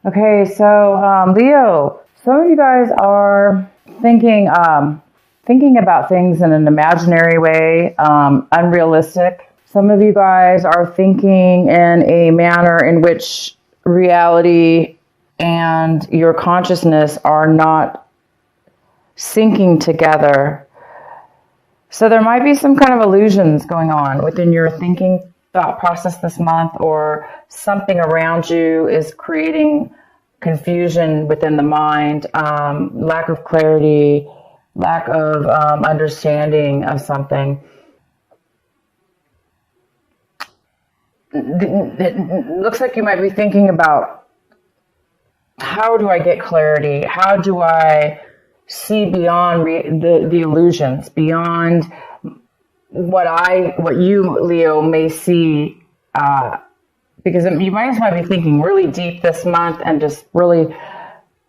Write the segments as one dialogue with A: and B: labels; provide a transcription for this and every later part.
A: Okay, so Leo, some of you guys are thinking about things in an imaginary way, unrealistic. Some of you guys are thinking in a manner in which reality and your consciousness are not syncing together. So there might be some kind of illusions going on within your thinking thought process this month, or something around you is creating confusion within the mind, lack of clarity, lack of understanding of something. It looks like you might be thinking about, how do I get clarity? How do I see beyond the illusions, beyond what you, Leo, may see, because you might as well be thinking really deep this month and just really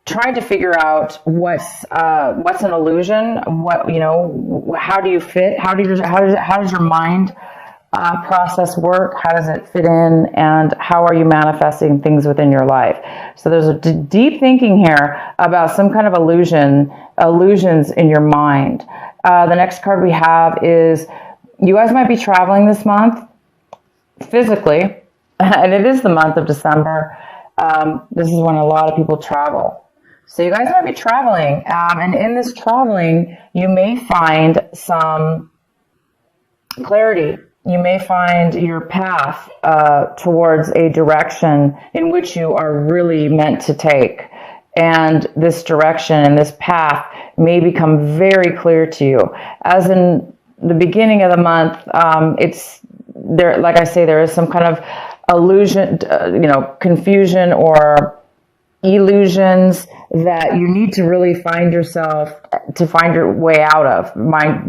A: trying to figure out what's an illusion, how do you fit, how does your mind process work, how does it fit in, and how are you manifesting things within your life. So there's a deep thinking here about some kind of illusions in your mind. The next card we have is, you guys might be traveling this month physically, and it is the month of December. This is when a lot of people travel. So you guys might be traveling, and in this traveling, you may find some clarity. You may find your path towards a direction in which you are really meant to take. And this direction and this path may become very clear to you. As in the beginning of the month, it's there. Like I say, there is some kind of illusion, confusion or illusions that you need to really find your way out of.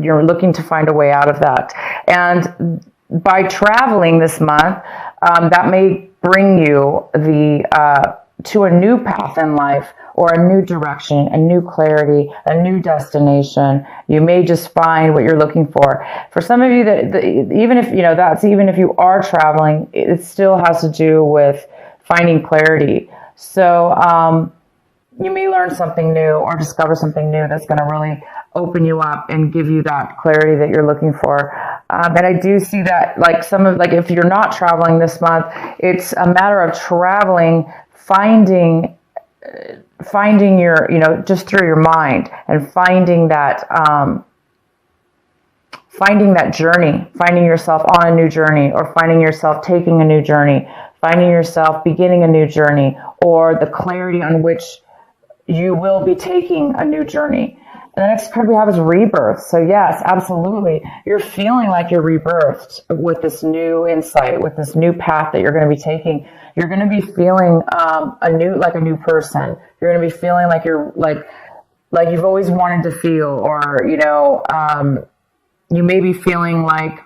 A: You're looking to find a way out of that. And by traveling this month, that may bring you to a new path in life, or a new direction, a new clarity, a new destination. You may just find what you're looking for. For some of you, even if you are traveling, it still has to do with finding clarity. So you may learn something new or discover something new that's going to really open you up and give you that clarity that you're looking for. And I do see that, if you're not traveling this month, it's a matter of traveling, finding your, just through your mind, and finding that journey, finding yourself on a new journey, or finding yourself taking a new journey, finding yourself beginning a new journey, or the clarity on which you will be taking a new journey. And the next card we have is rebirth. So yes, absolutely. You're feeling like you're rebirthed with this new insight, with this new path that you're going to be taking. You're going to be feeling a new person. You're going to be feeling like you're like you've always wanted to feel, or you may be feeling like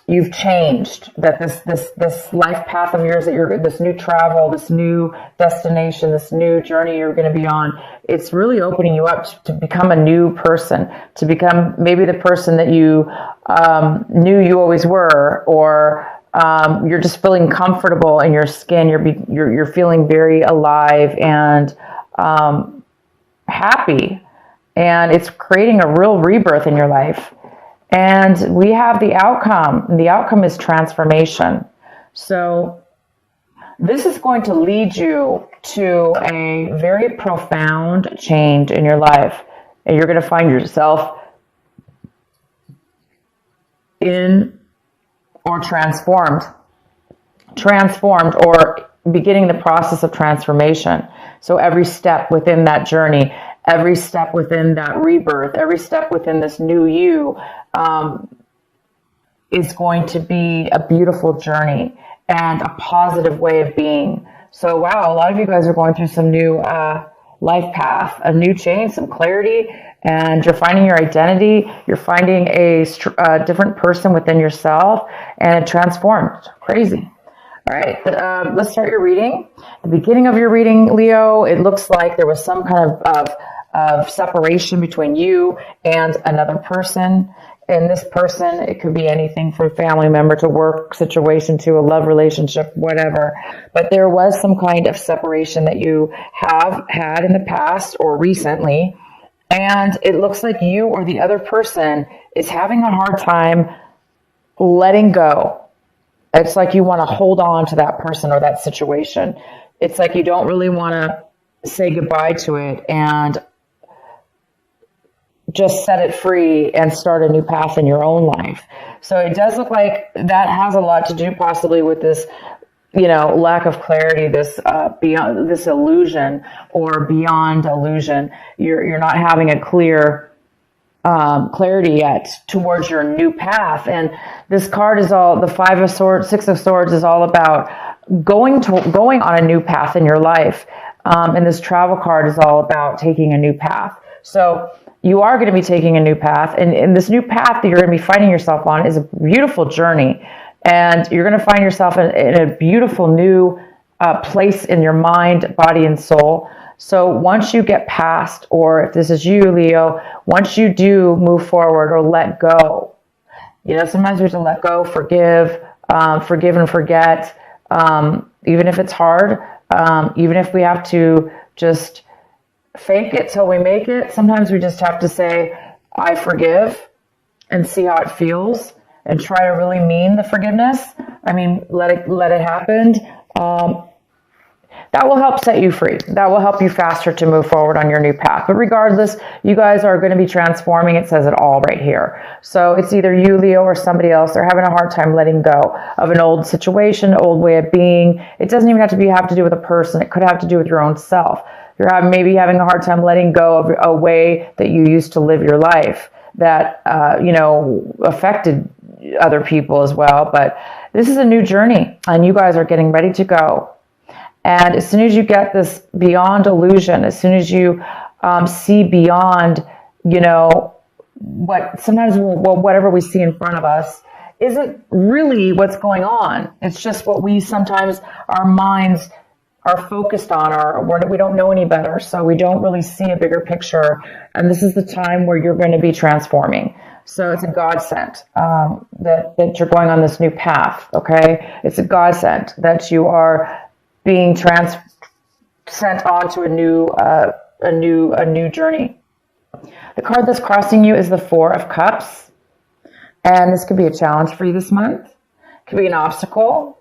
A: you've changed, that this life path of yours, this new travel, this new destination, this new journey you're going to be on, it's really opening you up to become a new person, to become maybe the person that you knew you always were, or you're just feeling comfortable in your skin. You're feeling very alive and happy, and it's creating a real rebirth in your life. And we have the outcome, and the outcome is transformation. So this is going to lead you to a very profound change in your life, and you're going to find yourself in or transformed or beginning the process of transformation. So every step within that journey, every step within that rebirth, every step within this new you is going to be a beautiful journey and a positive way of being. So wow, a lot of you guys are going through some new life path, a new change, some clarity, and you're finding your identity. You're finding a different person within yourself, and it transformed. Crazy. All right, let's start your reading. The beginning of your reading, Leo, it looks like there was some kind of separation between you and another person, And this person, it could be anything from family member to work situation to a love relationship, whatever. But there was some kind of separation that you have had in the past or recently. And it looks like you or the other person is having a hard time letting go. It's like you want to hold on to that person or that situation. It's like you don't really want to say goodbye to it and just set it free and start a new path in your own life. So it does look like that has a lot to do possibly with this, lack of clarity, this beyond this illusion or beyond illusion. You're not having a clear clarity yet towards your new path. And this card is all, the Five of Swords, Six of Swords is all about going on a new path in your life. And this travel card is all about taking a new path. So you are going to be taking a new path, and this new path that you're going to be finding yourself on is a beautiful journey, and you're going to find yourself in a beautiful new place in your mind, body, and soul. So once you get past, or if this is you, Leo, once you do move forward or let go, sometimes we have to let go, forgive and forget, even if it's hard, even if we have to just fake it till we make it. Sometimes we just have to say, I forgive, and see how it feels, and try to really mean the forgiveness. Let it happen. That will help set you free. That will help you faster to move forward on your new path. But regardless, you guys are going to be transforming. It says it all right here. So it's either you, Leo, or somebody else. They're having a hard time letting go of an old situation, old way of being. It doesn't even have to do with a person. It could have to do with your own self. You're maybe having a hard time letting go of a way that you used to live your life that, affected other people as well. But this is a new journey, and you guys are getting ready to go. And as soon as you get this beyond illusion, as soon as you see beyond, whatever we see in front of us isn't really what's going on. It's just what we sometimes, our minds are focused on, or we don't know any better, so we don't really see a bigger picture. And this is the time where you're going to be transforming. So it's a godsend that you're going on this new path. Okay, it's a godsend that you are being sent on to a new journey. The card that's crossing you is the Four of Cups, and this could be a challenge for you this month. It could be an obstacle.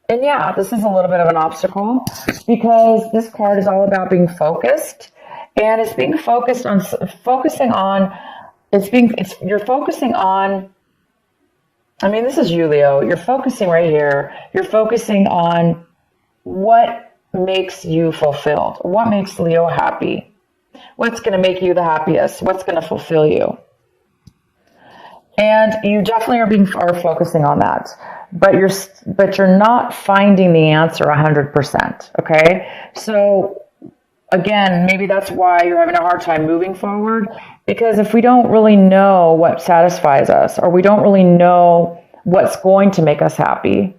A: And yeah, this is a little bit of an obstacle because this card is all about being focused, and it's being focused on you're focusing on, this is you, Leo. You're focusing right here. You're focusing on what makes you fulfilled, what makes Leo happy, what's going to make you the happiest, what's going to fulfill you. And you definitely are focusing on that. But you're not finding the answer 100%. Okay, so again, maybe that's why you're having a hard time moving forward, because if we don't really know what satisfies us, or we don't really know what's going to make us happy,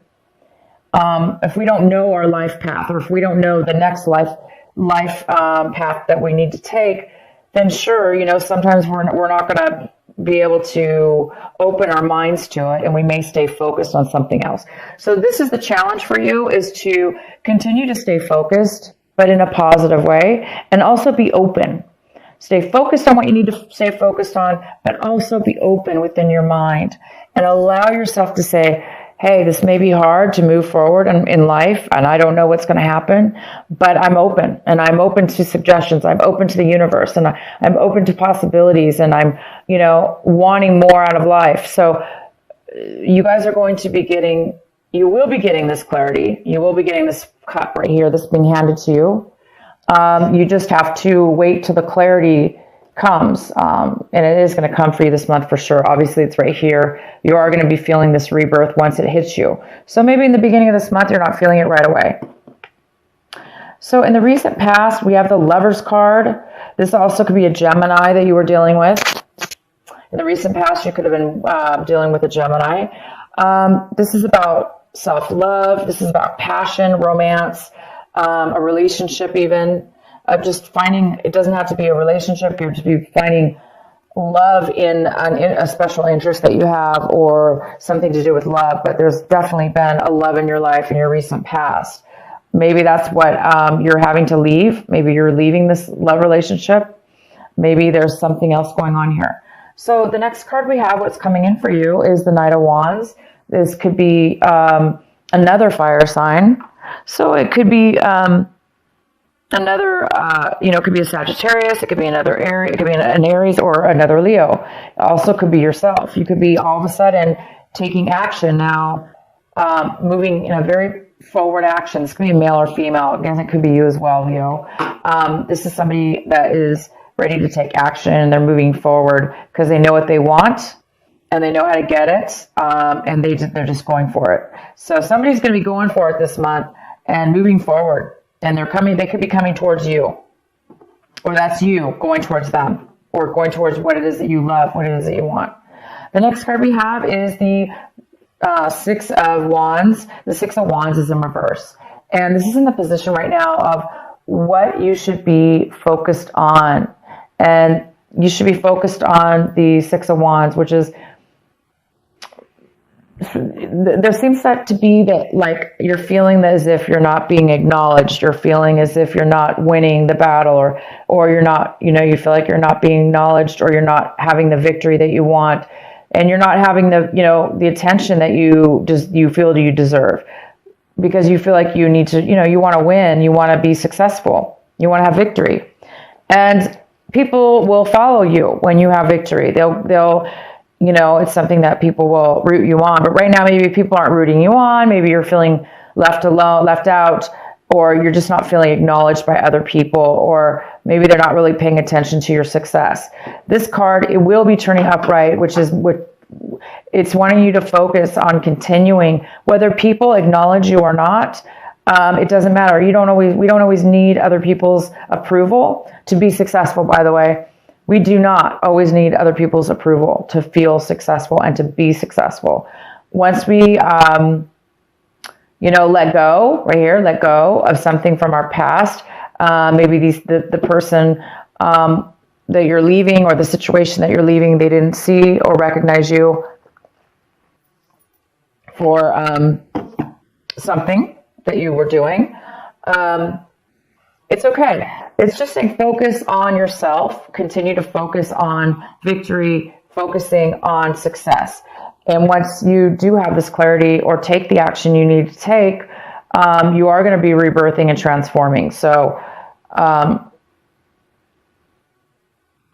A: if we don't know our life path, or if we don't know the next life path that we need to take, then sure, sometimes we're not going to be able to open our minds to it, and we may stay focused on something else. So this is the challenge for you, is to continue to stay focused, but in a positive way, and also be open. Stay focused on what you need to stay focused on, but also be open within your mind, and allow yourself to say, hey, this may be hard to move forward in life, and I don't know what's going to happen, but I'm open, and I'm open to suggestions. I'm open to the universe, and I'm open to possibilities, and I'm, wanting more out of life. So you guys are going to be you will be getting this clarity. You will be getting this cup right here that's being handed to you. You just have to wait till the clarity comes, and it is going to come for you this month for sure. Obviously, it's right here. You are going to be feeling this rebirth once it hits you. So maybe in the beginning of this month, you're not feeling it right away. So in the recent past, we have the Lovers card. This also could be a Gemini that you were dealing with. In the recent past, you could have been dealing with a Gemini. This is about self-love. This is about passion, romance, a relationship even. Just finding, it doesn't have to be a relationship. You're just be finding love in a special interest that you have or something to do with love, but there's definitely been a love in your life in your recent past. Maybe that's what you're having to leave. Maybe you're leaving this love relationship. Maybe there's something else going on here. So the next card we have, what's coming in for you, is the Knight of Wands. This could be another fire sign. So it could be another, it could be a Sagittarius, it could be another Aries, it could be an Aries or another Leo. It also could be yourself. You could be all of a sudden taking action now, moving in a very forward action. This could be a male or female. Again, it could be you as well, Leo. This is somebody that is ready to take action and they're moving forward because they know what they want and they know how to get it, and they're just going for it. So somebody's going to be going for it this month and moving forward. And they could be coming towards you, or that's you going towards them, or going towards what it is that you love, what it is that you want. The next card we have is the Six of Wands. The Six of Wands is in reverse. And this is in the position right now of what you should be focused on. And you should be focused on the Six of Wands, which is, there seems to be that, like, you're feeling as if you're not being acknowledged. You're feeling as if you're not winning the battle, or you're not, you feel like you're not being acknowledged, or you're not having the victory that you want, and you're not having the attention that you feel you deserve, because you feel like you need to, you want to win, you want to be successful, you want to have victory, and people will follow you when you have victory. They'll it's something that people will root you on. But right now, maybe people aren't rooting you on. Maybe you're feeling left alone, left out, or you're just not feeling acknowledged by other people, or maybe they're not really paying attention to your success. This card, it will be turning upright, which is what it's wanting you to focus on continuing, whether people acknowledge you or not. It doesn't matter. We don't always need other people's approval to be successful, by the way. We do not always need other people's approval to feel successful and to be successful. Once we, let go of something from our past, maybe the person that you're leaving, or the situation that you're leaving, they didn't see or recognize you for something that you were doing. It's okay. It's just saying focus on yourself. Continue to focus on victory, focusing on success. And once you do have this clarity or take the action you need to take, you are going to be rebirthing and transforming. So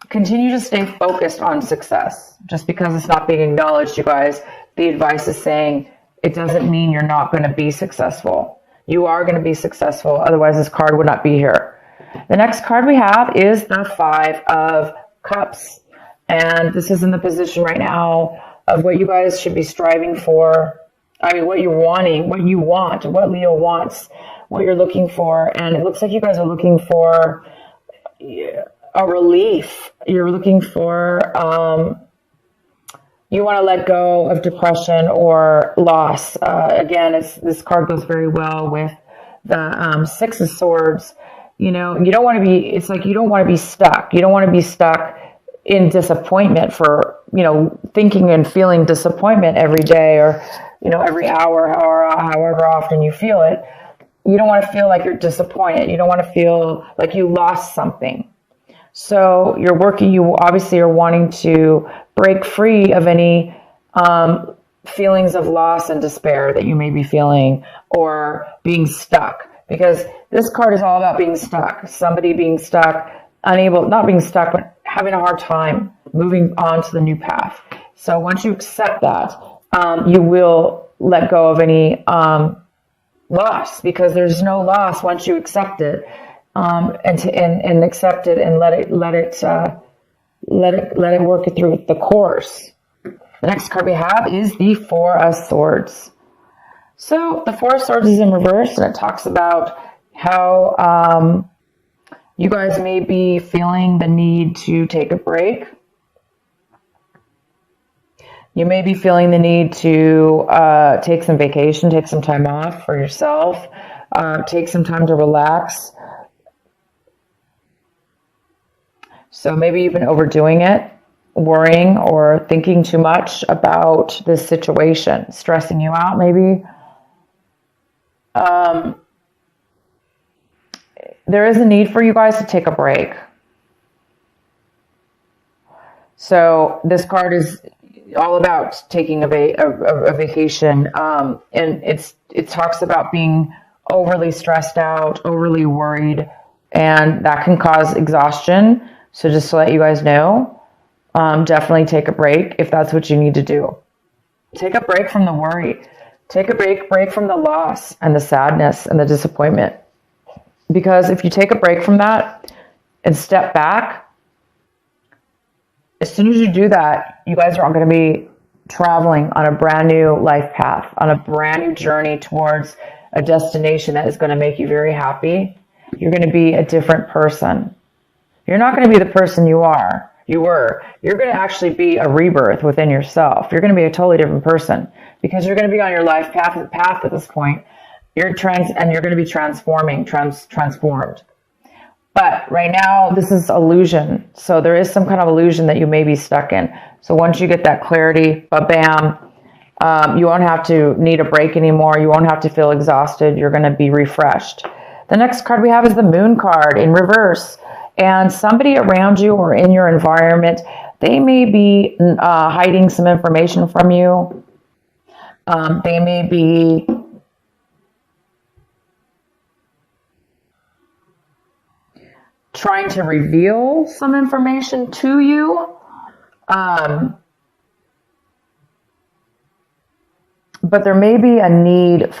A: continue to stay focused on success. Just because it's not being acknowledged, you guys, the advice is saying it doesn't mean you're not going to be successful. You are going to be successful. Otherwise, this card would not be here. The next card we have is the Five of Cups. And this is in the position right now of what you guys should be striving for. I mean, what you're wanting, what you want, what Leo wants, what you're looking for. And it looks like you guys are looking for a relief. You're looking for, you want to let go of depression or loss. Again, this card goes very well with the Six of Swords. You don't want to be, it's like you don't want to be stuck. You don't want to be stuck in disappointment for, thinking and feeling disappointment every day, or, every hour, or however often you feel it. You don't want to feel like you're disappointed. You don't want to feel like you lost something. So you obviously are wanting to break free of any feelings of loss and despair that you may be feeling, or being stuck, because this card is all about being stuck. Somebody being stuck, not being stuck, but having a hard time moving on to the new path. So once you accept that, you will let go of any loss, because there's no loss once you accept it. And accept it and let it work it through the course. The next card we have is the Four of Swords. So the Four of Swords is in reverse, and it talks about how you guys may be feeling the need to take a break. You may be feeling the need to take some vacation, take some time off for yourself, take some time to relax. So maybe you've been overdoing it. worrying or thinking too much about this situation, stressing you out maybe. There is a need for you guys to take a break. So this card is all about taking a vacation, and it talks about being overly stressed out, overly worried, and that can cause exhaustion. So just to let you guys know, definitely take a break if that's what you need to do. Take a break from the worry. Take a break from the loss and the sadness and the disappointment. Because if you take a break from that and step back, as soon as you do that, you guys are all going to be traveling on a brand new life path, on a brand new journey towards a destination that is going to make you very happy. You're going to be a different person. You're not going to be the person you were. You're going to actually be a rebirth within yourself. You're going to be a totally different person because you're going to be on your life path at this point. You're going to be transformed. But right now, this is illusion. So there is some kind of illusion that you may be stuck in. So once you get that clarity, bam, you won't have to need a break anymore. You won't have to feel exhausted. You're going to be refreshed. The next card we have is the Moon card in reverse. And somebody around you or in your environment, they may be hiding some information from you. They may be trying to reveal some information to you. But there may be a need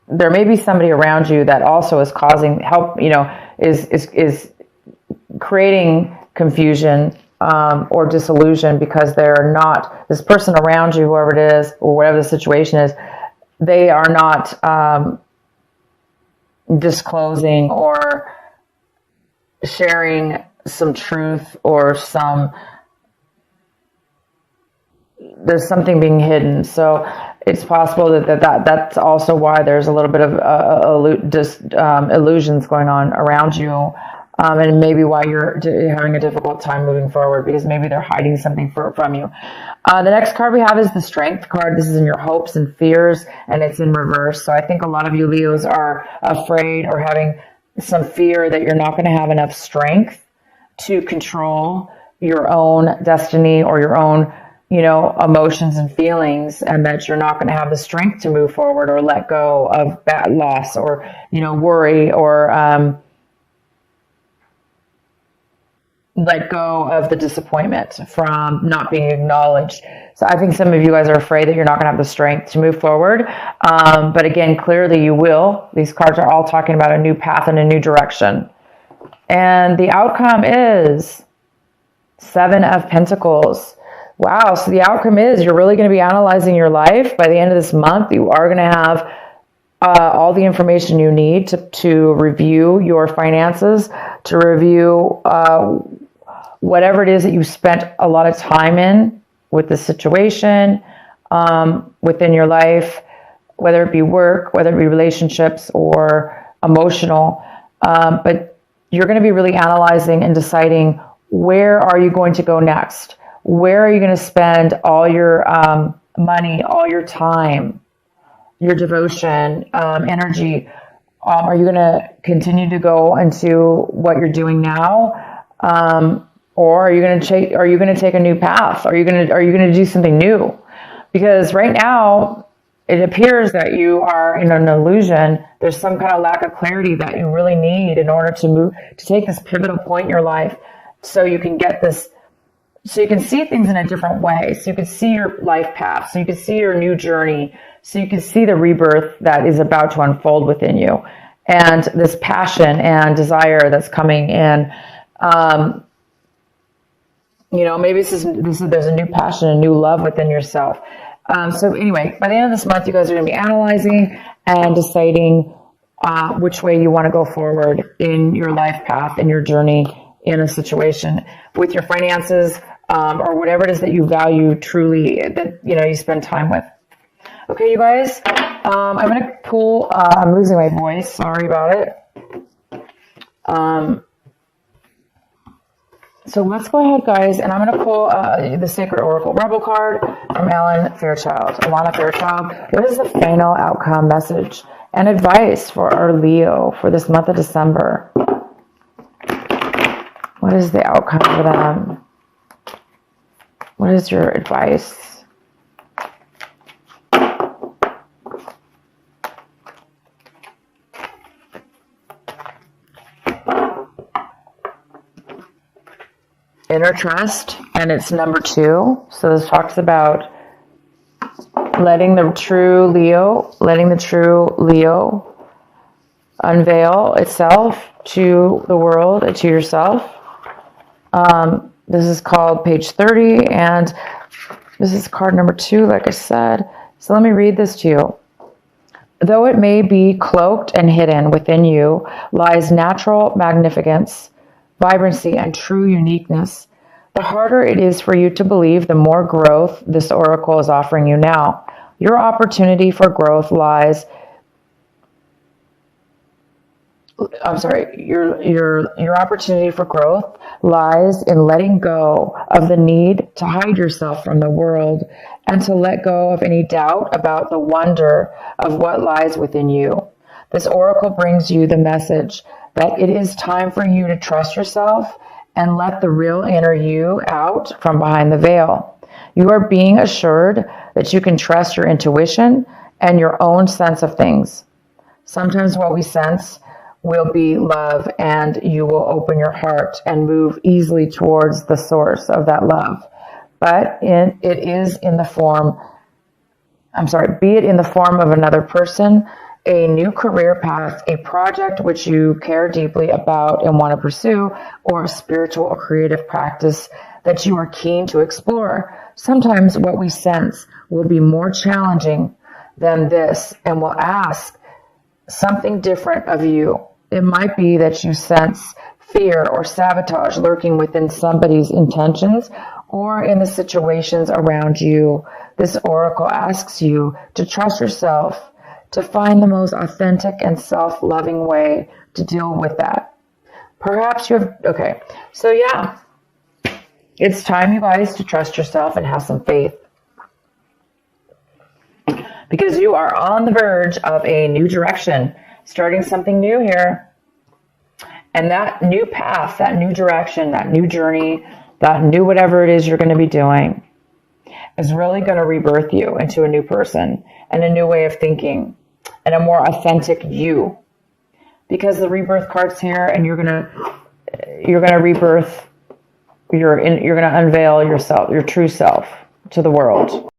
A: there may be somebody around you that also is causing is creating confusion or disillusion because they're not, this person around you, whoever it is, or whatever the situation is, they are not disclosing or sharing some truth or there's something being hidden. So it's possible that's also why there's a little bit of illusions going on around you. And maybe why you're having a difficult time moving forward because maybe they're hiding something from you. The next card we have is the Strength card. This is in your hopes and fears, and it's in reverse. So I think a lot of you Leos are afraid or having some fear that you're not going to have enough strength to control your own destiny or your own, emotions and feelings, and that you're not going to have the strength to move forward or let go of that loss or, worry or, let go of the disappointment from not being acknowledged. So I think some of you guys are afraid that you're not going to have the strength to move forward. But again, clearly you will. These cards are all talking about a new path and a new direction. And the outcome is 7 of Pentacles. Wow. So the outcome is you're really going to be analyzing your life. By the end of this month, you are going to have all the information you need to review your finances, to review whatever it is that you spent a lot of time in with the situation within your life, whether it be work, whether it be relationships or emotional. But you're going to be really analyzing and deciding, where are you going to go next? Where are you going to spend all your money, all your time, your devotion, energy? Are you going to continue to go into what you're doing now, or are you going to take a new path? Are you going to do something new? Because right now, it appears that you are in an illusion. There's some kind of lack of clarity that you really need in order to take this pivotal point in your life, so you can get this. So you can see things in a different way. So you can see your life path. So you can see your new journey. So you can see the rebirth that is about to unfold within you, and this passion and desire that's coming in. Maybe there's a new passion, a new love within yourself. So anyway, by the end of this month, you guys are going to be analyzing and deciding which way you want to go forward in your life path, in your journey, in a situation with your finances, or whatever it is that you value truly, that you spend time with. Okay, you guys, I'm going to pull, I'm losing my voice, sorry about it. So let's go ahead, guys, and I'm going to pull the Sacred Oracle Rebel card from Alana Fairchild. What is the final outcome message and advice for our Leo for this month of December? What is the outcome for them? What is your advice? Inner trust, and it's number 2. So this talks about letting the true Leo unveil itself to the world and to yourself. This is called page 30, and this is card number 2, like I said. So let me read this to you. Though it may be cloaked and hidden within you lies natural magnificence, vibrancy, and true uniqueness. The harder it is for you to believe, the more growth this oracle is offering you now. Your opportunity for growth lies your opportunity for growth lies in letting go of the need to hide yourself from the world and to let go of any doubt about the wonder of what lies within you. This oracle brings you the message that it is time for you to trust yourself and let the real inner you out from behind the veil. You are being assured that you can trust your intuition and your own sense of things. Sometimes what we sense will be love, and you will open your heart and move easily towards the source of that love. But be it in the form of another person, a new career path, a project which you care deeply about and want to pursue, or a spiritual or creative practice that you are keen to explore. Sometimes what we sense will be more challenging than this and will ask something different of you. It might be that you sense fear or sabotage lurking within somebody's intentions or in the situations around you. This oracle asks you to trust yourself, to find the most authentic and self-loving way to deal with that. Perhaps you have, okay, so yeah, it's time, you guys, to trust yourself and have some faith. Because you are on the verge of a new direction, starting something new here. And that new path, that new direction, that new journey, that new whatever it is you're going to be doing is really going to rebirth you into a new person and a new way of thinking and a more authentic you. Because the rebirth card's here, and you're going to rebirth, you're going to unveil yourself, your true self, to the world.